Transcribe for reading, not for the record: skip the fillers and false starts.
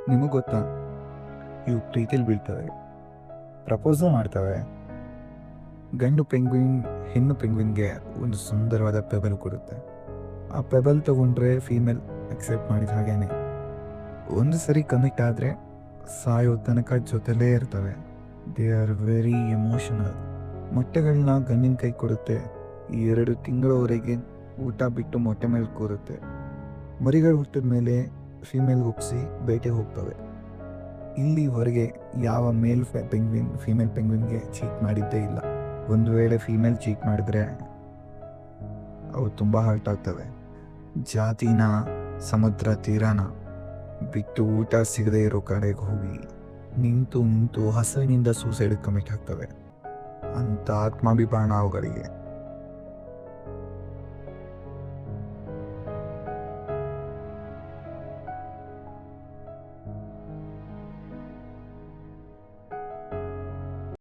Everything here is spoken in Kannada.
ನಿಮಗೆ ಗೊತ್ತಾ, ಇವು ಪ್ರೀತಿಲಿ ಬೀಳ್ತವೆ, ಪ್ರಪೋಸು ಮಾಡ್ತವೆ. ಗಂಡು ಪೆಂಗ್ವಿನ್ ಹೆಣ್ಣು ಪೆಂಗ್ವಿನ್ಗೆ ಒಂದು ಸುಂದರವಾದ ಪೆಬಲ್ ಕೊಡುತ್ತೆ. ಆ ಪೆಬಲ್ ತಗೊಂಡ್ರೆ ಫೀಮೇಲ್ ಅಕ್ಸೆಪ್ಟ್ ಮಾಡಿದ ಹಾಗೇನೆ. ಒಂದು ಸರಿ ಕಮಿಟ್ ಆದರೆ ಸಾಯೋ ತನಕ ಜೊತೆಲೇ ಇರ್ತವೆ. They are very emotional. ಮೊಟ್ಟೆಗಳನ್ನ ಗಂಡಿನ ಕೈ ಕೊಡುತ್ತೆ. 2 ತಿಂಗಳವರೆಗೆ ಊಟ ಬಿಟ್ಟು ಮೊಟ್ಟೆ ಮೇಲೆ ಕೂರುತ್ತೆ. ಮರಿಗಳು ಹುಟ್ಟಿದ ಮೇಲೆ ಫೀಮೇಲ್ ಒಪ್ಪಿಸಿ ಬೇಟೆಗೆ ಹೋಗ್ತವೆ. ಇಲ್ಲಿವರೆಗೆ ಯಾವ ಪೆಂಗ್ವಿನ್ ಫೀಮೇಲ್ ಪೆಂಗ್ವಿನ್ಗೆ ಚೀಟ್ ಮಾಡಿದ್ದೇ ಇಲ್ಲ. ಒಂದು ವೇಳೆ ಫೀಮೇಲ್ ಚೀಟ್ ಮಾಡಿದ್ರೆ ಅವು ತುಂಬ ಹರ್ಟ್ ಆಗ್ತವೆ. ಜಾತಿನ, ಸಮುದ್ರ ತೀರನ ಬಿಟ್ಟು ಊಟ ಸಿಗದೆ ಇರೋ ಕಡೆಗೆ ಹೋಗಿ ನಿಂತು ಹಸಿವಿನಿಂದ ಸೂಸೈಡ್ ಕಮಿಟ್ ಆಗ್ತವೆ. ಅಂತ ಆತ್ಮಾಭಿಮಾನ ಅವುಗಳಿಗೆ.